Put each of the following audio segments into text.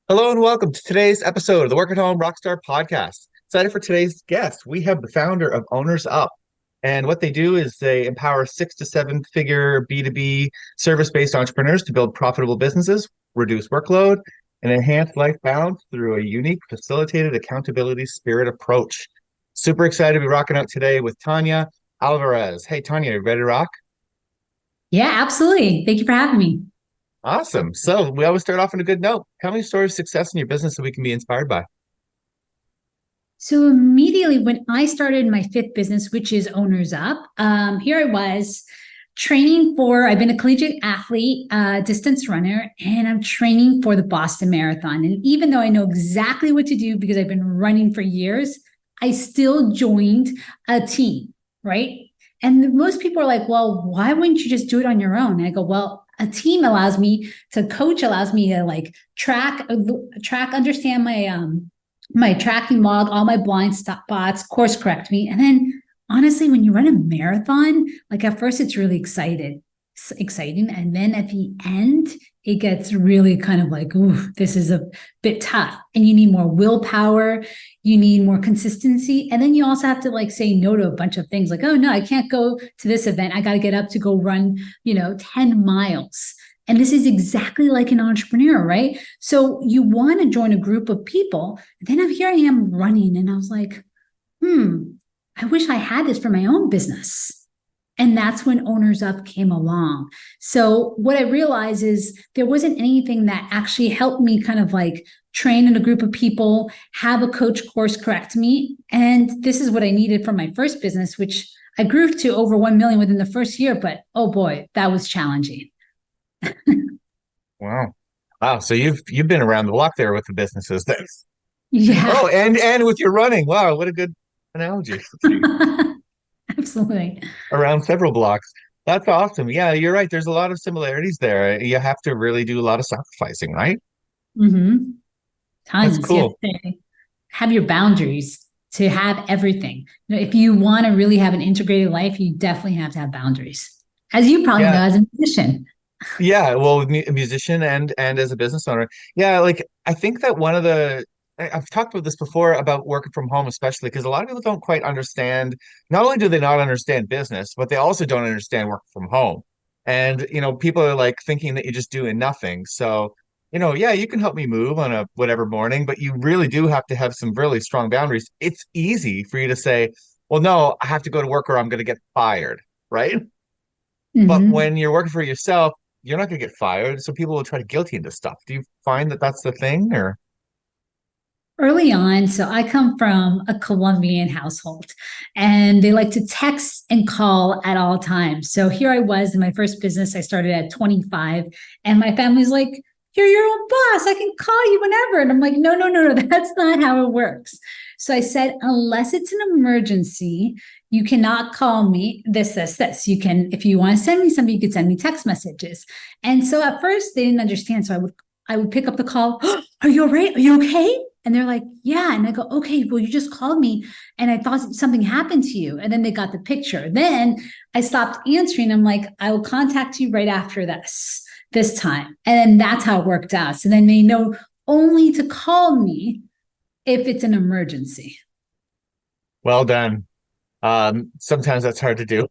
Hello and welcome to today's episode of the Work at Home Rockstar Podcast. Excited for today's guest. We have the founder of OwnersUP. And what they do is they empower 6 to 7 figure B2B service-based entrepreneurs to build profitable businesses, reduce workload, and enhance life balance through a unique facilitated accountability spirit approach. Super excited to be rocking out today with Tanya Alvarez. Hey, Tanya, you ready to rock? Yeah, absolutely. Thank you for having me. Awesome. So we always start off on a good note. Tell me a story of success in your business that we can be inspired by. So immediately when I started my fifth business, which is OwnersUP, here I was training for, I've been a collegiate athlete, distance runner, and I'm training for the Boston Marathon. And even though I know exactly what to do because I've been running for years, I still joined a team, right? And most people are like, well, why wouldn't you just do it on your own? And I go, well, a team allows me to coach, allows me to like understand my tracking log, all my blind spots, course correct me. And then honestly, when you run a marathon, like at first it's really exciting. And then at the end, it gets really kind of like, ooh, this is a bit tough. And you need more willpower, you need more consistency. And then you also have to like say no to a bunch of things like, oh no, I can't go to this event. I got to get up to go run, 10 miles. And this is exactly like an entrepreneur, right? So you want to join a group of people. Then here I am running, and I was like, I wish I had this for my own business. And that's when OwnersUP came along. So what I realized is there wasn't anything that actually helped me kind of like train in a group of people, have a coach course correct me. And this is what I needed for my first business, which I grew to over 1 million within the first year. But oh boy, that was challenging. Wow. Wow. So you've been around the block there with the businesses then. Yeah, Oh, and with your running. Wow, what a good analogy. absolutely. Around several blocks. That's awesome. Yeah, you're right. There's a lot of similarities there. You have to really do a lot of sacrificing, right? Mm-hmm. That's Tons. You have cool. to have your boundaries to have everything. If you want to really have an integrated life, you definitely have to have boundaries. As you probably know Yeah. as a musician. Yeah, well, with a musician and as a business owner. Yeah, like I think that one of the I've talked about this before about working from home, especially because a lot of people don't quite understand. Not only do they not understand business, but they also don't understand work from home. And people are like thinking that you're just doing nothing. So, yeah, you can help me move on a whatever morning, but you really do have to have some really strong boundaries. It's easy for you to say, well, no, I have to go to work or I'm going to get fired, right? But Mm-hmm. when you're working for yourself, you're not going to get fired. So people will try to guilt you into stuff. Do you find that that's the thing or? Early on, so I come from a Colombian household and they like to text and call at all times. So here I was in my first business. I started at 25 and my family's like, you're your own boss. I can call you whenever. And I'm like, no, no, no, no, that's not how it works. So I said, unless it's an emergency, you cannot call me this. You can, if you want to send me something, you could send me text messages. And so at first they didn't understand. So I would pick up the call. Are you all right? Are you okay? And they're like, yeah. And I go, okay, well, you just called me and I thought something happened to you. And then they got the picture. Then I stopped answering. I'm like, I will contact you right after this time. And then that's how it worked out. So then they know only to call me if it's an emergency. Well done. Sometimes that's hard to do.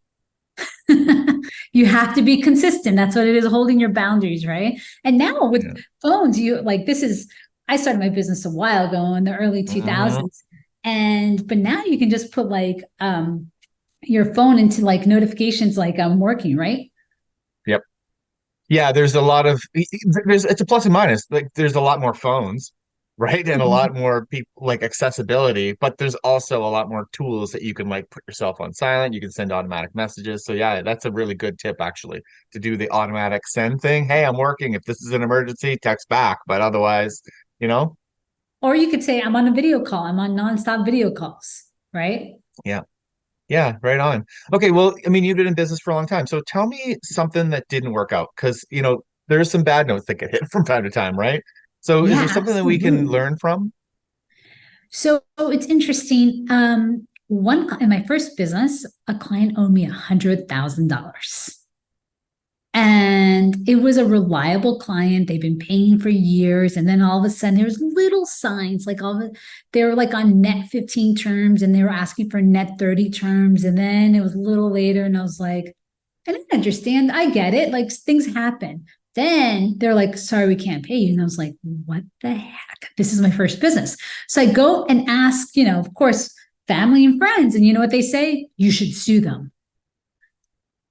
You have to be consistent. That's what it is, holding your boundaries, right? And now with Yeah. phones, I started my business a while ago in the early Hmm. 2000s. But now you can just put like your phone into like notifications like I'm working, right? Yep. Yeah, there's a lot of it's a plus and minus. Like there's a lot more phones, right? And a lot more people like accessibility, but there's also a lot more tools that you can like put yourself on silent. You can send automatic messages. So yeah, that's a really good tip actually to do the automatic send thing. Hey, I'm working. If this is an emergency, text back. But otherwise, you know, Or you could say I'm on a video call. I'm on nonstop video calls, right? yeah. Yeah, right on. Okay, well, I mean, you've been in business for a long time. So tell me something that didn't work out because, there's some bad notes that get hit from time to time, right? So is there Yeah, something that we can absolutely. learn from? So it's interesting. One in my first business, a client owed me $100,000. And it was a reliable client. They've been paying for years. And then all of a sudden there was little signs like they were like on net 15 terms and they were asking for net 30 terms. And then it was a little later and I was like, I don't understand. I get it. Like things happen. Then they're like, sorry, we can't pay you. And I was like, what the heck? This is my first business. So I go and ask, of course, family and friends. And you know what they say? You should sue them.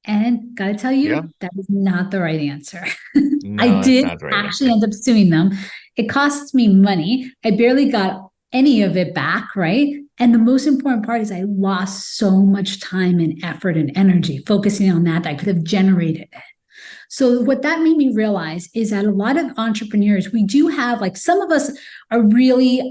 And gotta tell Yeah. you, that is not the right answer. I No, that's did not the right actually answer. end up suing them. It costs me money. I barely got any of it back, right? And the most important part is I lost so much time and effort and energy focusing on that I could have generated it. So what that made me realize is that a lot of entrepreneurs, we do have like some of us are really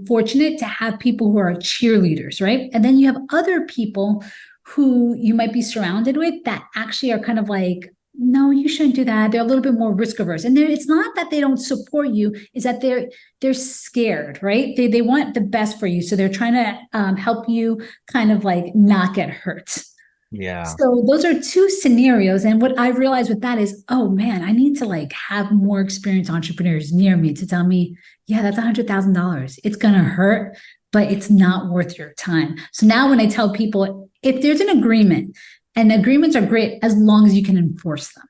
fortunate to have people who are cheerleaders, right? And then you have other people who you might be surrounded with that actually are kind of like, no, you shouldn't do that. They're a little bit more risk averse. And it's not that they don't support you, is that they're scared, right? They want the best for you. So they're trying to help you kind of like not get hurt. Yeah. So those are two scenarios. And what I realized with that is, oh man, I need to like have more experienced entrepreneurs near me to tell me, yeah, that's $100,000. It's going to hurt, but it's not worth your time. So now when I tell people, if there's an agreement, and agreements are great as long as you can enforce them.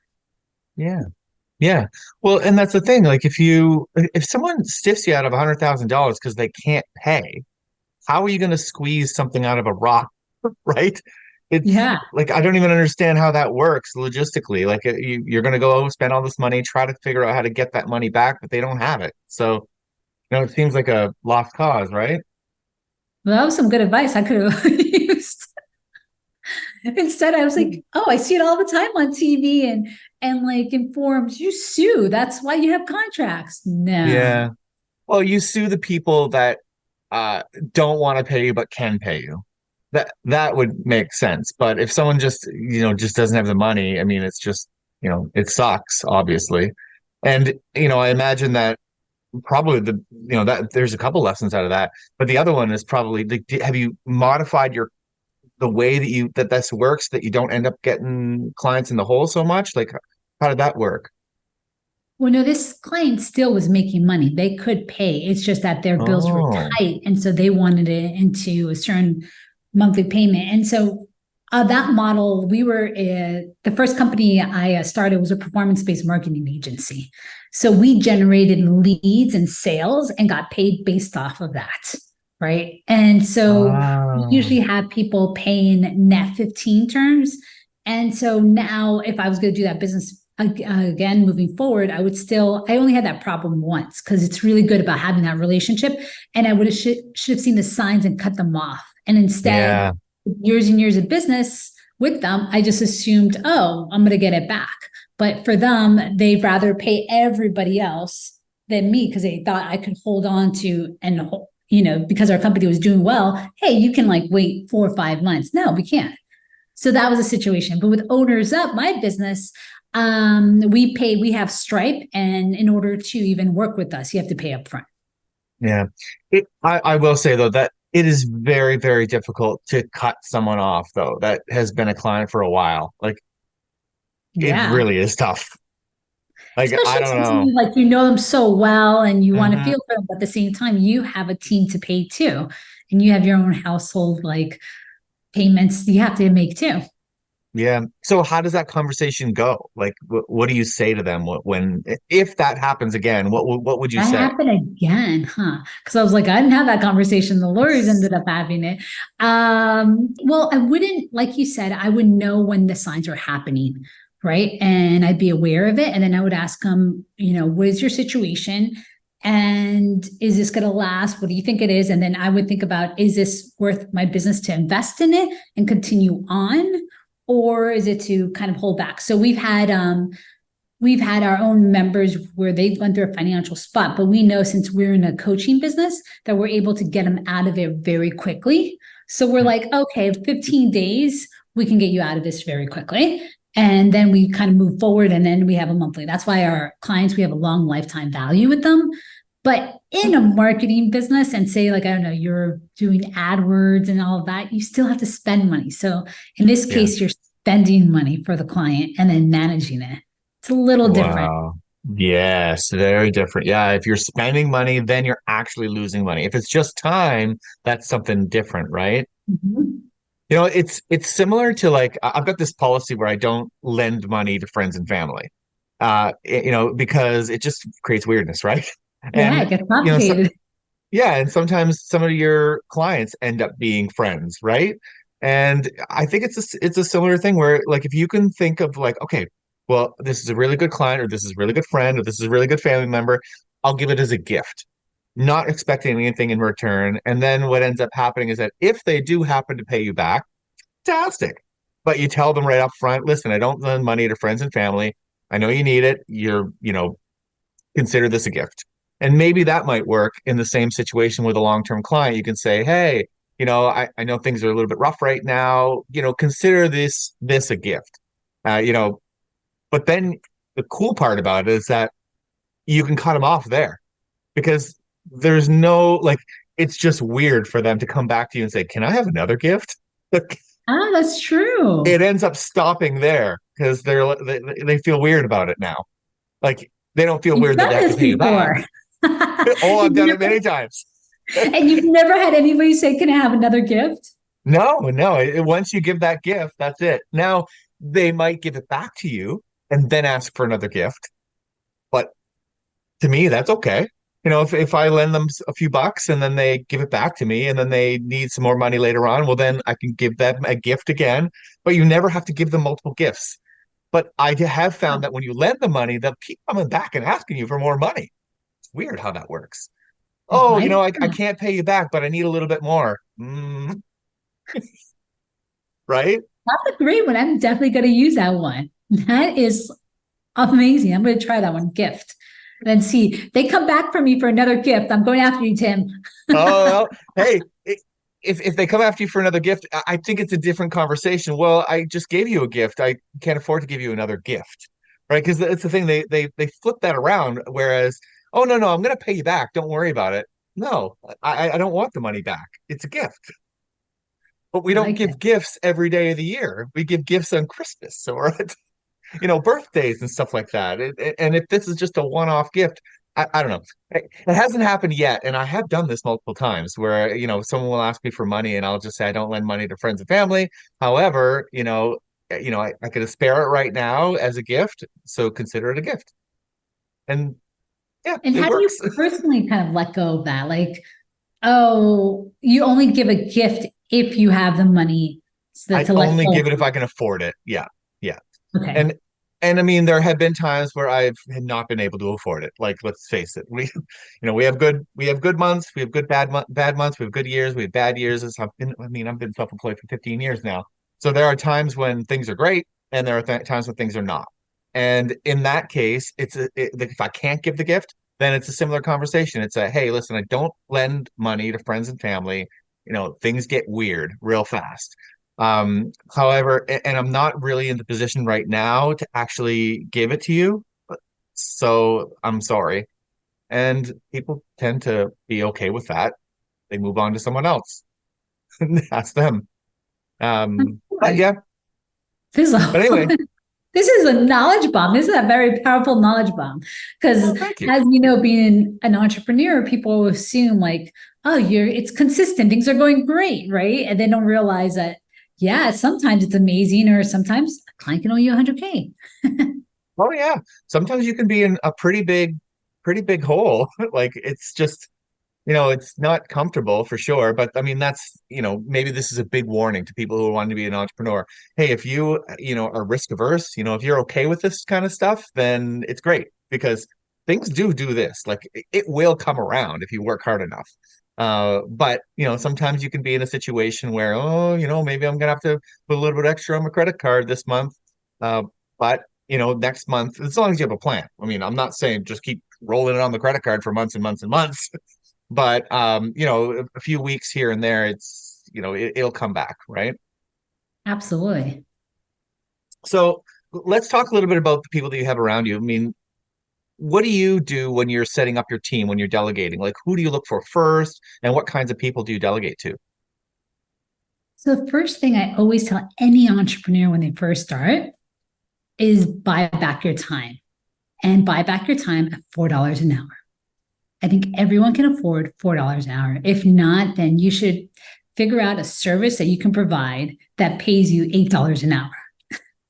Yeah. Yeah. Well, and that's the thing. Like if someone stiffs you out of $100,000 because they can't pay, how are you going to squeeze something out of a rock? Right? It's Yeah. like I don't even understand how that works logistically. Like you're going to go spend all this money, try to figure out how to get that money back, but they don't have it. So, it seems like a lost cause, right? Well, that was some good advice I could have used. Instead, I was like, oh, I see it all the time on TV and like in forums, you sue. That's why you have contracts. No. Yeah. Well, you sue the people that uh don't want to pay you but can pay you. That would make sense. But if someone just doesn't have the money, I mean, it's just, it sucks, obviously. And, I imagine that probably that there's a couple lessons out of that. But the other one is probably like, have you modified the way that this works that you don't end up getting clients in the hole so much? Like, how did that work? Well, no, this client still was making money. They could pay. It's just that their bills were Oh, tight. And so they wanted it into a certain monthly payment. And so that model, we were the first company I started was a performance-based marketing agency. So we generated leads and sales and got paid based off of that. Right. And so we oh, usually have people paying net 15 terms. And so now if I was going to do that business again moving forward, I only had that problem once because it's really good about having that relationship. And I would have should have seen the signs and cut them off. And instead, yeah, years and years of business with them, I just assumed, oh, I'm going to get it back. But for them, they'd rather pay everybody else than me because they thought I could hold on to and, because our company was doing well. Hey, you can like wait 4 or 5 months. No, we can't. So that was a situation. But with OwnersUP, my business, we have Stripe, and in order to even work with us, you have to pay up front. yeah. I will say though that it is very, very difficult to cut someone off though that has been a client for a while. Like it Yeah. really is tough. Like I Especially don't since know. you know them so well and you want to Hmm. feel for them, but at the same time, you have a team to pay too. And you have your own household like payments you have to make too. Yeah. So how does that conversation go? Like, what do you say to them when if that happens again? What would you That say? happened again, huh? Because I was like, I didn't have that conversation. The lawyers ended up having it. Well, I wouldn't, like you said, I would know when the signs are happening, right? And I'd be aware of it. And then I would ask them, what is your situation? And is this going to last? What do you think it is? And then I would think about, is this worth my business to invest in it and continue on? Or is it to kind of hold back? So we've had our own members where they've gone through a financial spot, but we know since we're in a coaching business that we're able to get them out of it very quickly. So we're like, okay, 15 days, we can get you out of this very quickly. And then we kind of move forward and then we have a monthly. That's why our clients, we have a long lifetime value with them. But in a marketing business and say, like, I don't know, you're doing AdWords and all of that, you still have to spend money. So in this Yeah. case, you're spending money for the client and then managing it. It's a little different. Wow. Yes, very different. Yeah, if you're spending money, then you're actually losing money. If it's just time, that's something different, right? Mhm. It's similar to like I've got this policy where I don't lend money to friends and family. Because it just creates weirdness, right? Yeah, And it gets so, complicated. yeah, and sometimes some of your clients end up being friends, right? And I think it's a similar thing where like if you can think of like, okay, well, this is a really good client, or this is a really good friend, or this is a really good family member, I'll give it as a gift, not expecting anything in return. And then what ends up happening is that if they do happen to pay you back, fantastic. But you tell them right up front, listen, I don't lend money to friends and family. I know you need it. Consider this a gift. And maybe that might work in the same situation with a long-term client. You can say, hey, I know things are a little bit rough right now. Consider this a gift. Uh, you know, but then the cool part about it is that you can cut them off there because there's no like it's just weird for them to come back to you and say, can I have another gift? Like, Ah, that's true. it ends up stopping there because they feel weird about it now. Like they don't feel You've weird that done they have to this pay you back. before. Oh, I've You've done it never, many times. and you've never had anybody say, "Can I have another gift?" No, no. Once you give that gift, that's it. Now they might give it back to you and then ask for another gift. But to me, that's okay. If I lend them a few bucks and then they give it back to me and then they need some more money later on, well, then I can give them a gift again. But you never have to give them multiple gifts. But I have found Oh, that when you lend the money, they'll keep coming back and asking you for more money. It's weird how that works. I Oh, like I that. can't pay you back, but I need a little bit more. Right? That's a great one. I'm definitely going to use that one. That is amazing. I'm going to try that one. Gift. And then see, they come back for me for another gift. I'm going after you, Tim. Oh, well, hey, if they come after you for another gift, I think it's a different conversation. Well, I just gave you a gift. I can't afford to give you another gift, right? Because it's the thing they flip that around. Whereas, oh no, no, I'm going to pay you back. Don't worry about it. No, I don't want the money back. It's a gift. But we I don't like give it. gifts every day of the year. We give gifts on Christmas or birthdays and stuff like that. And if this is just a one-off gift, I don't know. It hasn't happened yet, and I have done this multiple times where someone will ask me for money, and I'll just say I don't lend money to friends and family. However, I could spare it right now as a gift, so consider it a gift. And yeah, And it how do you works. personally kind of let go of that? Like, oh, you only give a gift if you have the money I to let only go. give it if I can afford it. Yeah, yeah. Okay. And and I mean, there have been times where I've had not been able to afford it. Like, let's face it, we have good months, we have bad months, we have good years, we have bad years. I've been self-employed for 15 years now. So there are times when things are great, and there are times when things are not. And in that case, if I can't give the gift, then it's a similar conversation. It's a, hey, listen, I don't lend money to friends and family. Things get weird real fast. However, and I'm not really in the position right now to actually give it to you. So I'm sorry. And people tend to be okay with that. They move on to someone else. That's them. But Right. yeah, This is but a, anyway, this is a knowledge bomb. This is a very powerful knowledge bomb. well, Because thank you. as you know, being an entrepreneur, people assume like, oh, it's consistent, things are going great, right? And they don't realize that, yeah, sometimes it's amazing, or sometimes a client can owe you 100K. Oh yeah. Sometimes you can be in a pretty big hole. Like it's just it's not comfortable for sure, but I mean, maybe this is a big warning to people who want to be an entrepreneur. Hey, if are risk averse, if you're okay with this kind of stuff, then it's great because things do this. Like it will come around if you work hard enough. But sometimes you can be in a situation where, oh, maybe I'm gonna have to put a little bit extra on my credit card this month. But next month, as long as you have a plan. I mean, I'm not saying just keep rolling it on the credit card for months and months and months. But a few weeks here and there, it'll come back, right? Absolutely. So let's talk a little bit about the people that you have around you. I mean, what do you do when you're setting up your team, when you're delegating? Like, who do you look for first, and what kinds of people do you delegate to? So the first thing I always tell any entrepreneur when they first start is buy back your time, and buy back your time at $4 an hour. I think everyone can afford $4 an hour. If not, then you should figure out a service that you can provide that pays you $8 an hour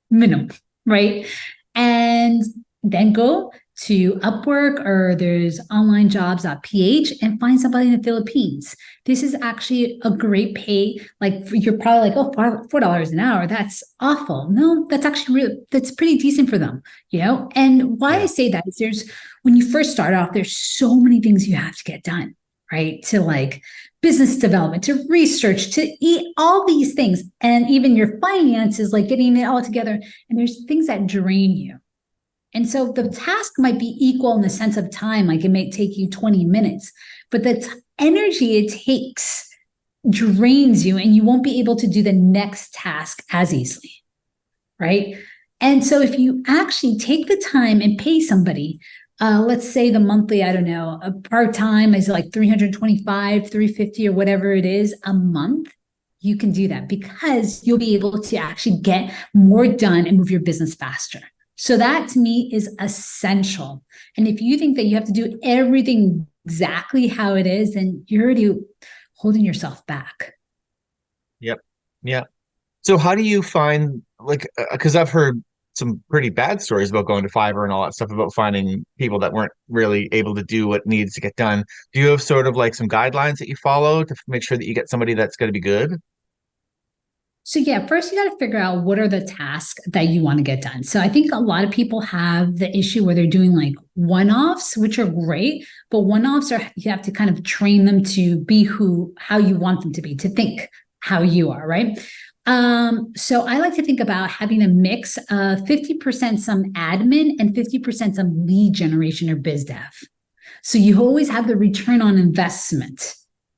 minimum, right? And then go to Upwork, or there's onlinejobs.ph, and find somebody in the Philippines. This is actually a great pay. Like, you're probably like, oh, $4 an hour, that's awful. No, that's actually really, that's pretty decent for them, you know? And why I say that is when you first start off, there's so many things you have to get done, right? To like business development, to research, to eat, all these things. And even your finances, like getting it all together. And there's things that drain you. And so the task might be equal in the sense of time, like it may take you 20 minutes, but the energy it takes drains you, and you won't be able to do the next task as easily, right? And so if you actually take the time and pay somebody, let's say the monthly, I don't know, a part-time is like $325, $350, or whatever it is a month, you can do that because you'll be able to actually get more done and move your business faster. So that to me is essential. And if you think that you have to do everything exactly how it is, then you're already holding yourself back. Yep. Yeah. So how do you find, like, because I've heard some pretty bad stories about going to Fiverr and all that stuff, about finding people that weren't really able to do what needs to get done. Do you have sort of like some guidelines that you follow to make sure that you get somebody that's going to be good? So yeah, first you got to figure out what are the tasks that you want to get done. So I think a lot of people have the issue where they're doing like one-offs, which are great, but one-offs are, you have to kind of train them to be how you want them to be, to think how you are, right? So I like to think about having a mix of 50% some admin and 50% some lead generation or biz dev. So you always have the return on investment,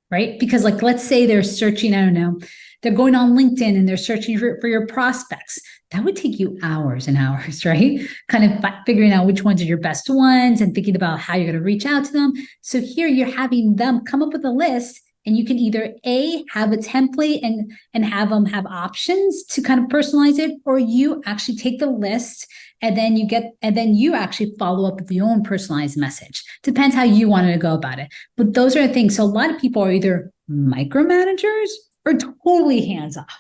right? Because like, let's say they're searching, I don't know, they're going on LinkedIn and they're searching for your prospects. That would take you hours and hours, right? Kind of figuring out which ones are your best ones and thinking about how you're going to reach out to them. So here you're having them come up with a list, and you can either have a template and have them have options to kind of personalize it, or you actually take the list and then you actually follow up with your own personalized message. Depends how you wanted to go about it. But those are the things. So a lot of people are either micromanagers or totally hands off.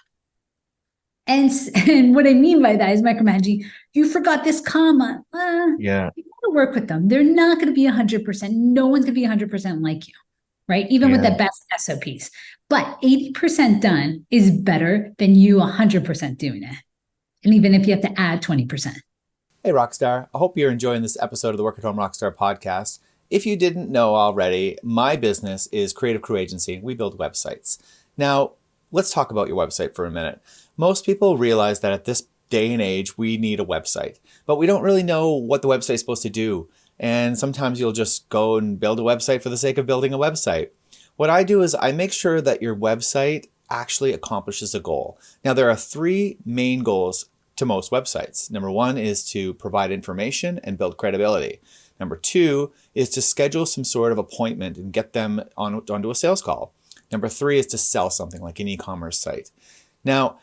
And what I mean by that is micromanaging. You forgot this comma. Yeah. You got to work with them. They're not going to be 100%. No one's going to be 100% like you, right? Even with the best SOPs. But 80% done is better than you 100% doing it. And even if you have to add 20%. Hey, Rockstar. I hope you're enjoying this episode of the Work at Home Rockstar podcast. If you didn't know already, my business is Creative Crew Agency. We build websites. Now, let's talk about your website for a minute. Most people realize that at this day and age, we need a website, but we don't really know what the website is supposed to do. And sometimes you'll just go and build a website for the sake of building a website. What I do is I make sure that your website actually accomplishes a goal. Now, there are three main goals to most websites. Number one is to provide information and build credibility. Number two is to schedule some sort of appointment and get them onto a sales call. Number three is to sell something like an e-commerce site. Now,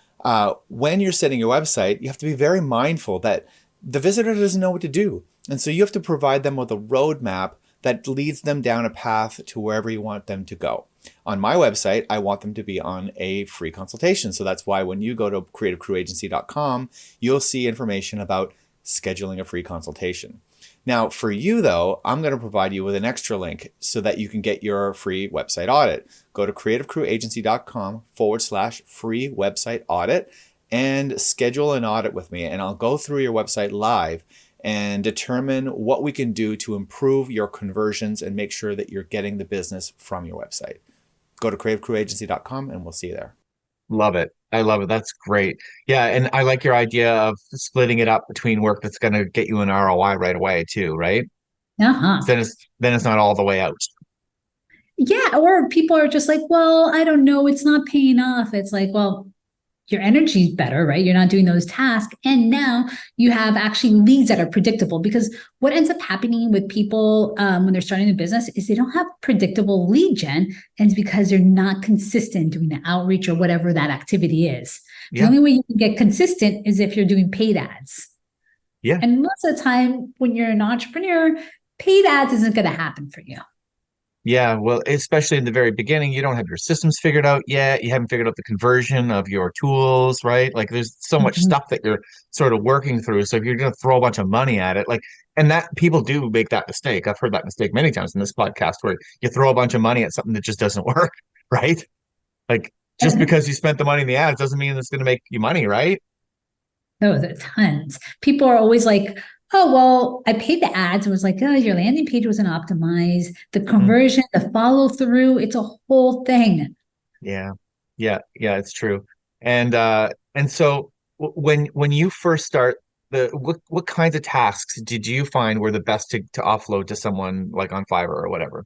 when you're setting your website, you have to be very mindful that the visitor doesn't know what to do. And so you have to provide them with a roadmap that leads them down a path to wherever you want them to go. On my website, I want them to be on a free consultation. So that's why when you go to creativecrewagency.com, you'll see information about scheduling a free consultation. Now, for you, though, I'm going to provide you with an extra link so that you can get your free website audit. Go to creativecrewagency.com/free website audit and schedule an audit with me. And I'll go through your website live and determine what we can do to improve your conversions and make sure that you're getting the business from your website. Go to creativecrewagency.com and we'll see you there. Love it. I love it. That's great. Yeah, and I like your idea of splitting it up between work that's going to get you an ROI right away too, right? Uh-huh. Then it's not all the way out. Yeah. Or people are just like, well, I don't know, it's not paying off. It's like, well, your energy is better, right? You're not doing those tasks. And now you have actually leads that are predictable, because what ends up happening with people when they're starting a business is they don't have predictable lead gen. And it's because they're not consistent doing the outreach or whatever that activity is. The only way you can get consistent is if you're doing paid ads, Yeah. And most of the time when you're an entrepreneur, paid ads isn't going to happen for you. Yeah, well, especially in the very beginning, you don't have your systems figured out yet. You haven't figured out the conversion of your tools, right? Like there's so much Mhm. stuff that you're sort of working through. So if you're going to throw a bunch of money at it, like, and that people do make that mistake. I've heard that mistake many times in this podcast where you throw a bunch of money at something that just doesn't work, right? Like just And because you spent the money in the ads doesn't mean it's going to make you money, right? oh, there are tons. People are always like, oh, well, I paid the ads. It was like, oh, your landing page wasn't optimized. The Mm, conversion, the follow through, it's a whole thing. yeah. Yeah, it's true. And so when you first start the what kinds of tasks did you find were the best to offload to someone like on Fiverr or whatever?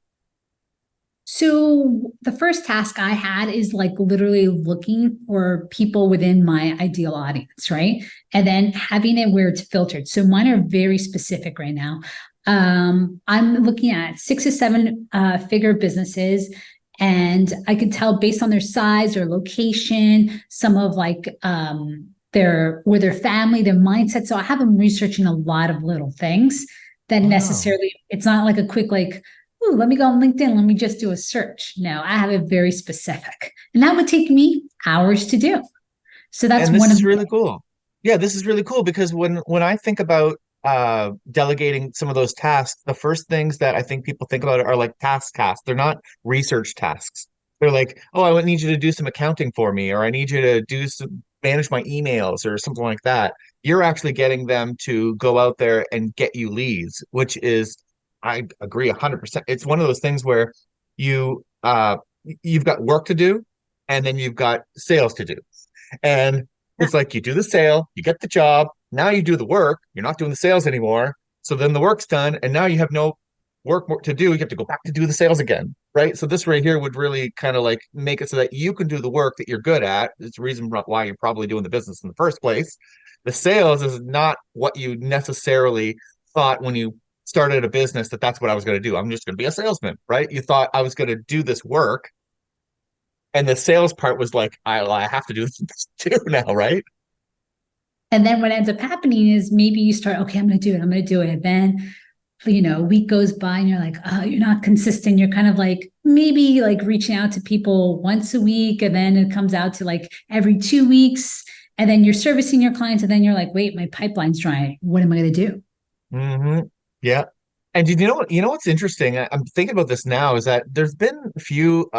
So the first task I had is like literally looking for people within my ideal audience, right? And then having it where it's filtered. So mine are very specific right now. I'm looking at 6 to 7 figure businesses, and I could tell based on their size or location, some of like their family, their mindset. So I have them researching a lot of little things that Wow. necessarily it's not like a quick like, ooh, let me go on LinkedIn. Let me just do a search. No, I have it very specific. And that would take me hours to do. So that's And this one of is the really things. cool. Yeah, this is really cool because when I think about delegating some of those tasks, the first things that I think people think about are like tasks. They're not research tasks. They're like, oh, I need you to do some accounting for me, or I need you to do some manage my emails or something like that. You're actually getting them to go out there and get you leads, which is, I agree 100%. It's one of those things where you you've got work to do and then you've got sales to do. And it's like you do the sale, you get the job, now you do the work, you're not doing the sales anymore. So then the work's done, and now you have no work more to do. You have to go back to do the sales again, right? So this right here would really kind of like make it so that you can do the work that you're good at. It's the reason why you're probably doing the business in the first place. The sales is not what you necessarily thought when you started a business that that's what I was going to do. I'm just going to be a salesman, right? You thought I was going to do this work, and the sales part was like, I have to do this too now, right? And then what ends up happening is maybe you start, okay, I'm going to do it. I'm going to do it. And then, a week goes by and you're like, oh, you're not consistent. You're kind of like maybe like reaching out to people once a week. And then it comes out to like every 2 weeks. And then you're servicing your clients. And then you're like, wait, my pipeline's dry. What am I going to do? Hmm. Yeah. And you know what's interesting? I'm thinking about this now is that there's been a few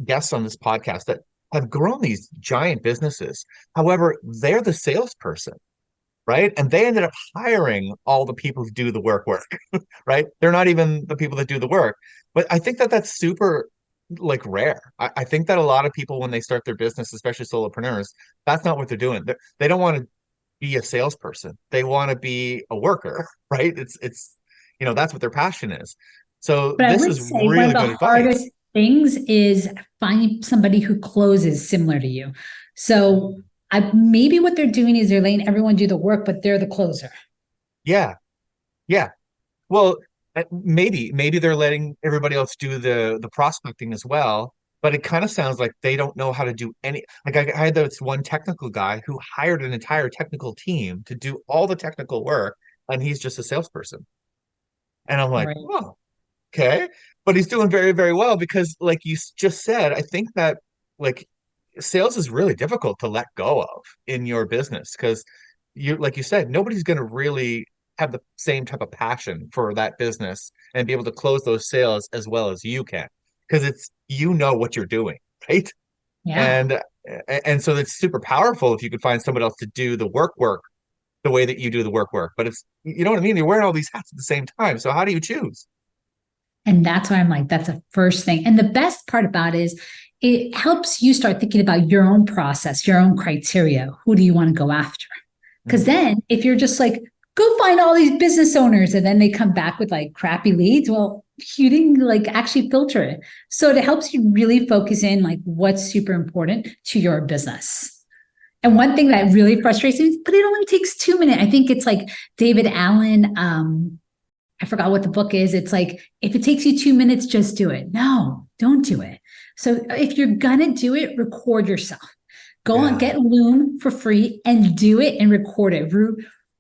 guests on this podcast that have grown these giant businesses. However, they're the salesperson, right? And they ended up hiring all the people who do the work, right? They're not even the people that do the work. But I think that that's super like rare. I think that a lot of people when they start their business, especially solopreneurs, that's not what they're doing. They don't want to be a salesperson. They want to be a worker, right? That's what their passion is. So But I this would is say one of really the good advice. hardest things is finding somebody who closes similar to you. So maybe what they're doing is they're letting everyone do the work, but they're the closer. Yeah, yeah. Well, maybe they're letting everybody else do the prospecting as well, but it kind of sounds like they don't know how to do any. Like I had this one technical guy who hired an entire technical team to do all the technical work, and he's just a salesperson. And I'm like, Right. oh, okay. But he's doing very, very well because, like you just said, I think that like sales is really difficult to let go of in your business because like you said, nobody's going to really have the same type of passion for that business and be able to close those sales as well as you can because it's what you're doing, right? Yeah. And and so it's super powerful if you could find somebody else to do the work the way that you do the work. But it's you know what I mean? You're wearing all these hats at the same time. So how do you choose? And that's why I'm like, that's the first thing. And the best part about it is it helps you start thinking about your own process, your own criteria. Who do you want to go after? Because Mm, then if you're just like, go find all these business owners and then they come back with like crappy leads, well, you didn't like actually filter it. So it helps you really focus in like what's super important to your business. And yeah. one thing that really frustrates me, but it only takes 2 minutes. I think it's like David Allen. I forgot what the book is. It's like, if it takes you 2 minutes, just do it. No, don't do it. So if you're going to do it, record yourself. Go on, Yeah. get Loom for free and do it and record it.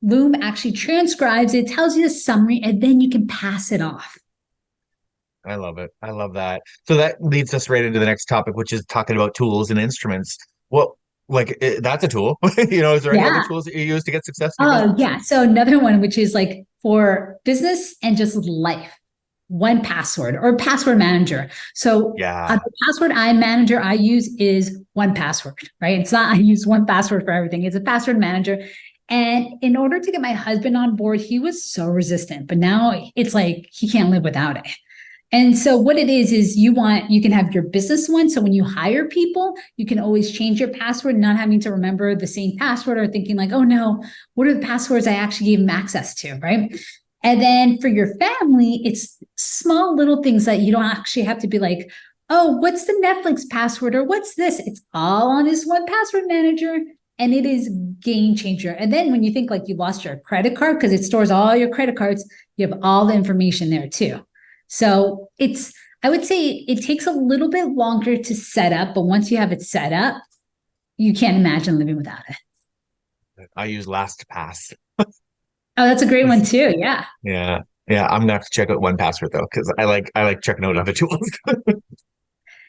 Loom actually transcribes it, tells you the summary, and then you can pass it off. I love it. I love that. So that leads us right into the next topic, which is talking about tools and instruments. Well, that's a tool. Is there any other Yeah. tools that you use to get success in your Oh, business? yeah. So another one, which is like for business and just life, 1Password or password manager. So Yeah. the password manager I use is 1Password, right? It's not I use 1Password for everything. It's a password manager. And in order to get my husband on board, he was so resistant, but now it's like he can't live without it. And so what it is you can have your business one. So when you hire people, you can always change your password, not having to remember the same password or thinking like, oh no, what are the passwords I actually gave them access to, right? And then for your family, it's small little things that you don't actually have to be like, oh, what's the Netflix password or what's this? It's all on this 1Password manager. And it is game changer. And then when you think like you lost your credit card, because it stores all your credit cards, you have all the information there too. So I would say it takes a little bit longer to set up, but once you have it set up, you can't imagine living without it. I use LastPass. Oh, that's a great one too. Yeah. Yeah. Yeah. I'm gonna have to check out 1Password though, because I like checking out other tools. That's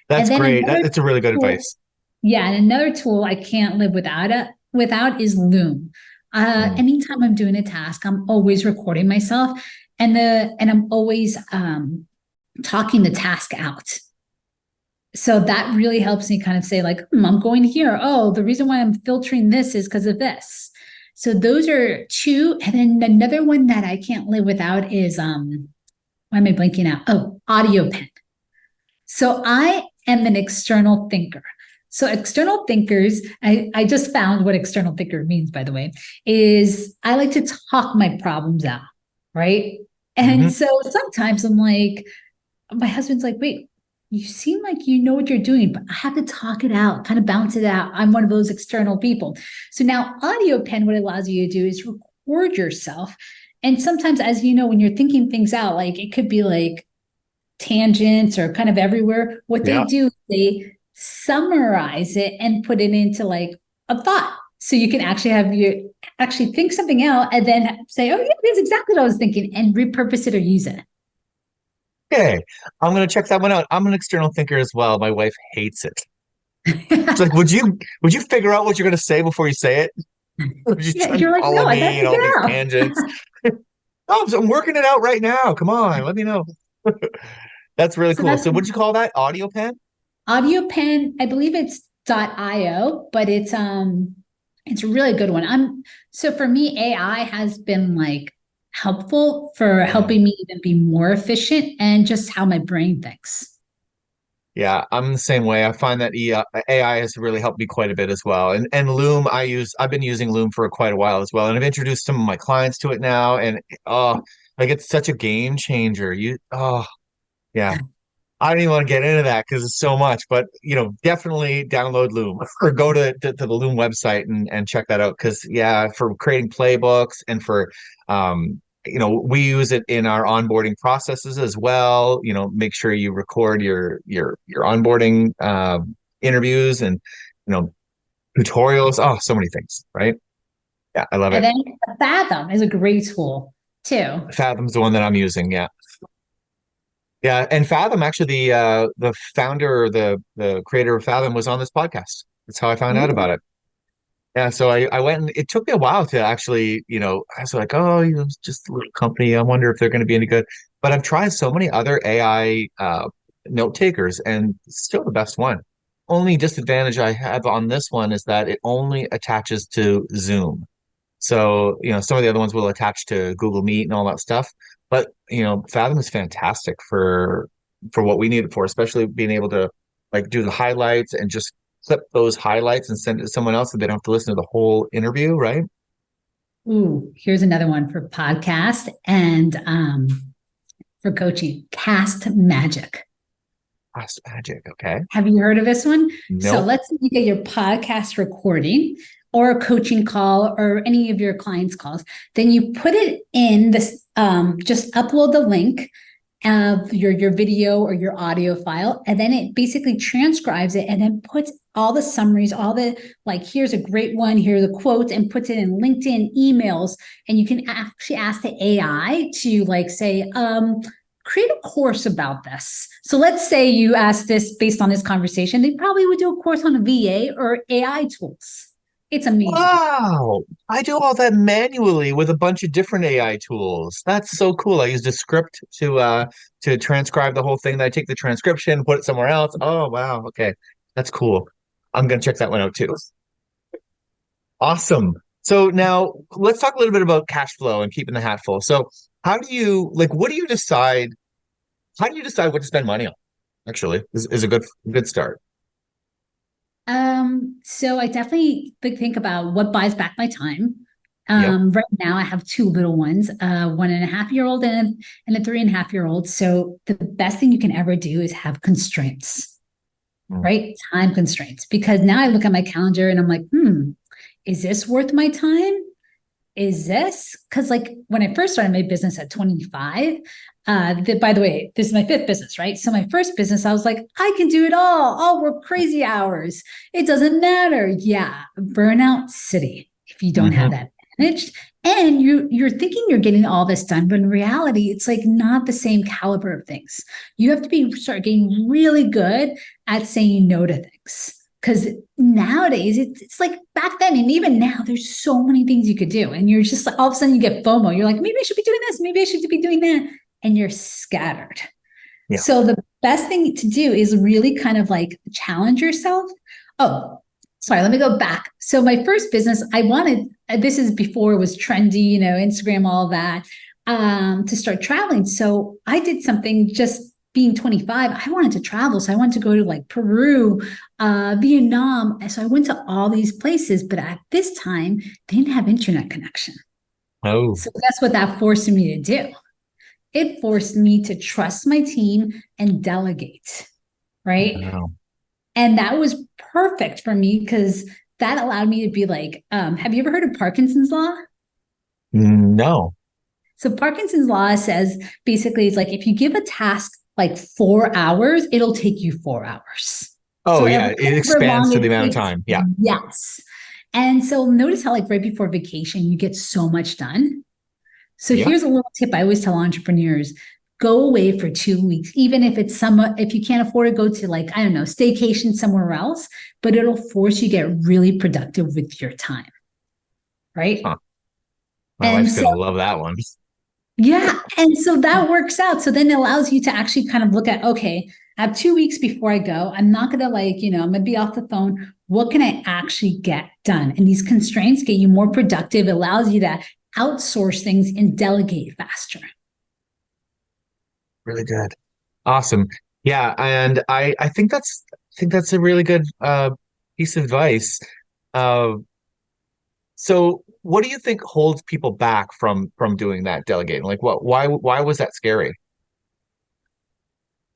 And then great. That's a really good advice. Yeah. And another tool I can't live without is Loom. Anytime I'm doing a task, I'm always recording myself and I'm always talking the task out. So that really helps me kind of say like, I'm going here. Oh, the reason why I'm filtering this is because of this. So those are two. And then another one that I can't live without is, why am I blanking out? Oh, audio pen. So I am an external thinker. So external thinkers, I just found what external thinker means, by the way, is I like to talk my problems out, right? And so sometimes I'm like, my husband's like, wait, you seem like you know what you're doing, but I have to talk it out, kind of bounce it out. I'm one of those external people. So now audio pen, what it allows you to do is record yourself. And sometimes, as you know, when you're thinking things out, like it could be like tangents or kind of everywhere. What they do, they summarize it and put it into like a thought. So you can actually actually think something out and then say, oh yeah, that's exactly what I was thinking, and repurpose it or use it. Okay, I'm gonna check that one out. I'm an external thinker as well. My wife hates it. It's like, would you figure out what you're gonna say before you say it? Yeah, you're like, no, I gotta me and all figure these it out. tangents. Oh, I'm working it out right now. Come on, let me know. That's really So cool. that's So what'd you call that? Audio pen? audio pen. I believe it's .io, but it's a really good one. So for me, AI has been like helpful for helping me even be more efficient and just how my brain thinks. Yeah, I'm the same way. I find that AI has really helped me quite a bit as well. And Loom, I've been using Loom for quite a while as well. And I've introduced some of my clients to it now. And like it's such a game changer. Yeah. I don't even want to get into that because it's so much, but definitely download Loom or go to the Loom website and check that out. Because yeah, for creating playbooks and for we use it in our onboarding processes as well. Make sure you record your onboarding interviews and tutorials. Oh, so many things, right? Yeah, I love And it. then Fathom is a great tool too. Fathom's the one that I'm using. Yeah. Yeah, and Fathom actually the founder or the creator of Fathom was on this podcast. That's how I found out about Ooh. it. Yeah, so I went and it took me a while to actually, I was like, oh, it's just a little company. I wonder if they're going to be any good. But I've tried so many other AI note takers, and it's still the best one. Only disadvantage I have on this one is that it only attaches to Zoom. So, some of the other ones will attach to Google Meet and all that stuff. But, Fathom is fantastic for what we need it for, especially being able to like do the highlights and just clip those highlights and send it to someone else so they don't have to listen to the whole interview, right? Ooh, here's another one for podcast and for coaching. Cast Magic. Cast Magic, okay. Have you heard of this one? So Nope. let's say you get your podcast recording or a coaching call or any of your clients' calls. Then you put it in this, just upload the link of your video or your audio file, and then it basically transcribes it and then puts all the summaries, all the like, here's a great one, here are the quotes, and puts it in LinkedIn emails. And you can actually ask the AI to like say, create a course about this. So let's say you ask this based on this conversation, they probably would do a course on VA or AI tools. It's amazing. Wow. I do all that manually with a bunch of different AI tools. That's so cool. I used a script to transcribe the whole thing. Then I take the transcription, put it somewhere else. Oh, wow. Okay. That's cool. I'm gonna check that one out too. Awesome. So now let's talk a little bit about cash flow and keeping the hat full. So how do you like what do you decide? How do you decide what to spend money on? Actually, is a good start. So I definitely think about what buys back my time. Yep. Right now I have two little ones, 1.5-year-old and a 3.5-year-old. So the best thing you can ever do is have constraints, Mm. right? Time constraints. Because now I look at my calendar and I'm like, is this worth my time? Is this? Because like when I first started my business at 25, by the way, this is my fifth business, right? So my first business, I was like, I can do it all. I'll work crazy hours. It doesn't matter. Yeah, burnout city if you don't have Hmm. that managed. And you're thinking you're getting all this done, but in reality, it's like not the same caliber of things. You have to start getting really good at saying no to things. Because nowadays it's like back then, and even now, there's so many things you could do, and you're just like all of a sudden you get FOMO. You're like, maybe I should be doing this, maybe I should be doing that, and you're scattered. Yeah. So the best thing to do is really kind of like challenge yourself. Oh, sorry, let me go back. So my first business, I wanted, this is before it was trendy, Instagram, all of that, to start traveling. So I did something just being 25, I wanted to travel. So I wanted to go to like Peru, Vietnam. So I went to all these places, but at this time, they didn't have internet connection. Oh, So that's what that forced me to do. It forced me to trust my team and delegate, right? wow. And that was perfect for me because that allowed me to be like, have you ever heard of Parkinson's law? No. So Parkinson's law says basically it's like if you give a task like 4 hours, it'll take you 4 hours. Oh, So yeah. It however expands long to the it amount of takes, time. Yeah. yes. And so notice how like right before vacation, you get so much done. So Yeah. here's a little tip I always tell entrepreneurs: go away for 2 weeks, even if it's if you can't afford to go to like, I don't know, staycation somewhere else, but it'll force you to get really productive with your time. Right. Huh. My And wife's so gonna love that one. yeah. And so that works out. So then it allows you to actually kind of look at, okay, I have 2 weeks before I go. I'm not going to like, I'm going to be off the phone. What can I actually get done? And these constraints get you more productive. It allows you to outsource things and delegate faster. Really good. Awesome. Yeah, and I think that's a really good piece of advice. Uh so what do you think holds people back from doing that delegating? Like what why was that scary?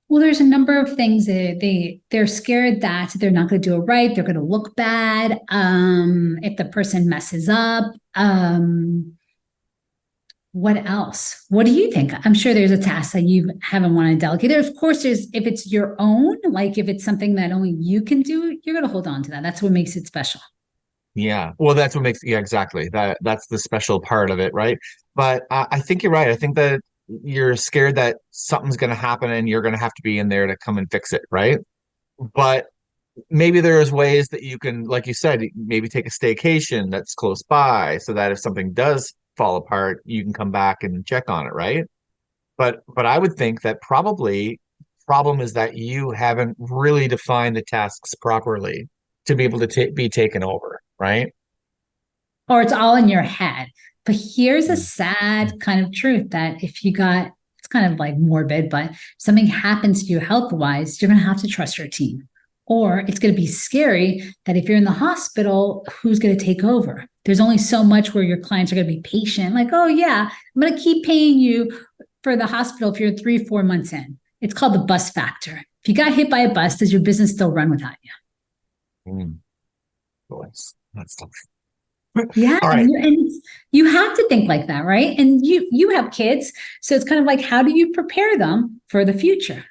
Well, there's a number of things that they're scared that they're not going to do it right. They're going to look bad. If the person messes up. What else? What do you think? I'm sure there's a task that you haven't wanted to delegate. Of course, there's if it's your own, like if it's something that only you can do, you're going to hold on to that. That's what makes it special. Yeah. Well, that's what makes yeah, exactly. That's the special part of it, right? But I think you're right. I think that you're scared that something's going to happen and you're going to have to be in there to come and fix it, right? But maybe there's ways that you can, like you said, maybe take a staycation that's close by so that if something does fall apart, you can come back and check on it, right? But I would think that probably problem is that you haven't really defined the tasks properly to be able to be taken over, right? Or it's all in your head. But here's a Mm. sad kind of truth that if you got, it's kind of like morbid, but something happens to you health wise, you're going to have to trust your team. Or it's going to be scary that if you're in the hospital, who's going to take over? There's only so much where your clients are going to be patient. Like, oh, yeah, I'm going to keep paying you for the hospital if you're 3, 4 months in. It's called the bus factor. If you got hit by a bus, does your business still run without you? Mm. Boy, that's tough. Yeah, All right. you have to think like that, right? And you have kids, so it's kind of like, how do you prepare them for the future?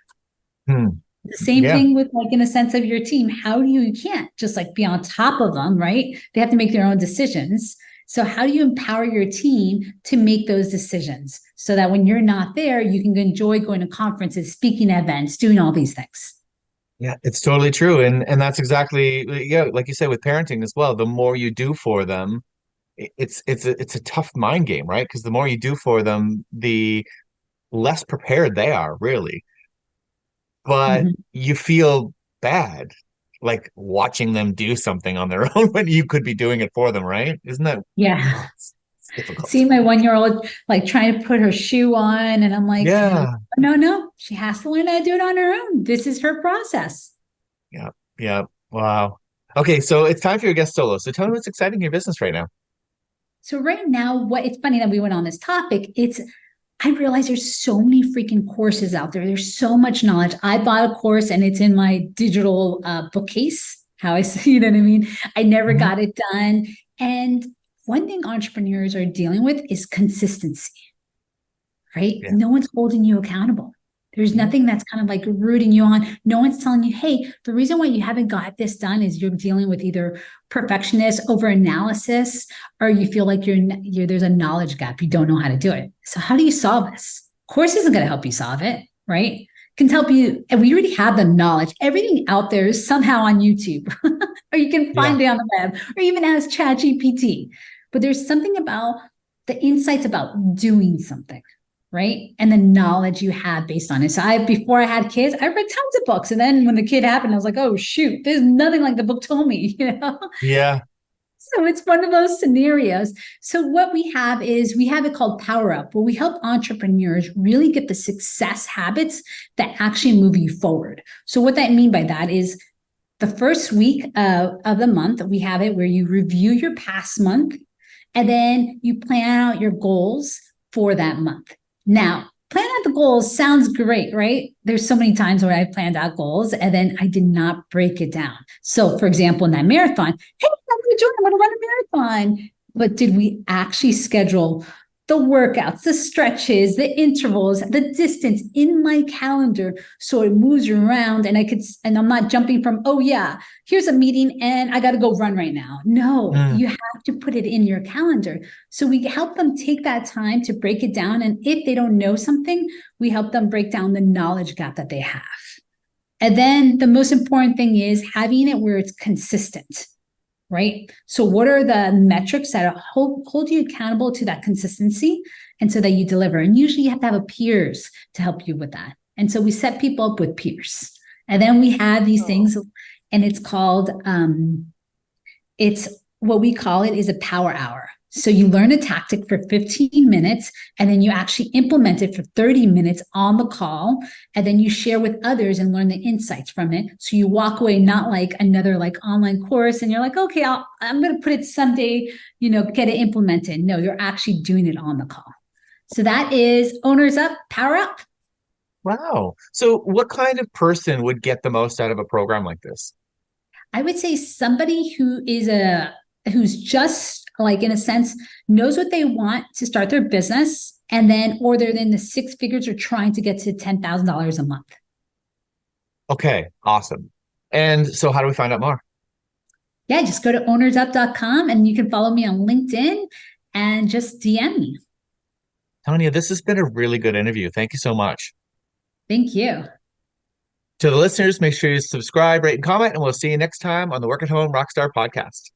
Hmm. The same Yeah. thing with, like, in a sense of your team. How do you can't just like be on top of them, right? They have to make their own decisions. So how do you empower your team to make those decisions so that when you're not there, you can enjoy going to conferences, speaking at events, doing all these things? Yeah, it's totally true. And that's exactly, yeah, like you said with parenting as well. The more you do for them, it's a tough mind game, right? Because the more you do for them, the less prepared they are, really. But Mhm. you feel bad like watching them do something on their own when you could be doing it for them, right? Isn't that, Yeah. oh, it's difficult. See my 1 year old like trying to put her shoe on, and I'm like, Yeah. no, no, she has to learn how to do it on her own. This is her process. Yeah. Yeah. Wow. Okay, so it's time for your guest solo. So tell me what's exciting in your business right now. So right now, what it's funny that we went on this topic. I realize there's so many freaking courses out there. There's so much knowledge. I bought a course and it's in my digital bookcase. How I see, you know what I mean? I never Mhm. got it done. And one thing entrepreneurs are dealing with is consistency, right? Yeah. No one's holding you accountable. There's Mhm. nothing that's kind of like rooting you on. No one's telling you, hey, the reason why you haven't got this done is you're dealing with either perfectionist over analysis, or you feel like there's a knowledge gap. You don't know how to do it. So how do you solve this? Course isn't going to help you solve it, right? It can help you. And we already have the knowledge. Everything out there is somehow on YouTube, or you can Yeah. find it on the web, or even ask ChatGPT. But there's something about the insights about doing something, right? And the knowledge you had based on it. So before I had kids, I read tons of books. And then when the kid happened, I was like, oh shoot, there's nothing like the book told me, you know? Yeah. So it's one of those scenarios. So what we have it called Power Up, where we help entrepreneurs really get the success habits that actually move you forward. So what that mean by that is the first week of the month, we have it where you review your past month, and then you plan out your goals for that month. Now, plan out the goals sounds great, right? There's so many times where I planned out goals and then I did not break it down. So, for example, in that marathon, hey, I'm going to join, I'm going to run a marathon. But did we actually schedule the workouts, the stretches, the intervals, the distance in my calendar so it moves around and I'm not jumping from, oh yeah, here's a meeting and I got to go run right now. No, Mm. you have to put it in your calendar. So we help them take that time to break it down. And if they don't know something, we help them break down the knowledge gap that they have. And then the most important thing is having it where it's consistent, right? So what are the metrics that hold you accountable to that consistency and so that you deliver? And usually you have to have a peers to help you with that. And so we set people up with peers. And then we have these Oh. things, and it's what we call it is a power hour. So you learn a tactic for 15 minutes and then you actually implement it for 30 minutes on the call. And then you share with others and learn the insights from it. So you walk away not like another like online course and you're like, okay, I'm going to put it someday, get it implemented. No, you're actually doing it on the call. So that is Owners Up, Power Up. Wow. So what kind of person would get the most out of a program like this? I would say somebody who's just like, in a sense, knows what they want to start their business, and then or they're in the six figures or trying to get to $10,000 a month. Okay, awesome. And so how do we find out more? Yeah, just go to ownersup.com and you can follow me on LinkedIn and just DM me. Tanya, this has been a really good interview. Thank you so much. Thank you. To the listeners, make sure you subscribe, rate, and comment, and we'll see you next time on the Work at Home Rockstar podcast.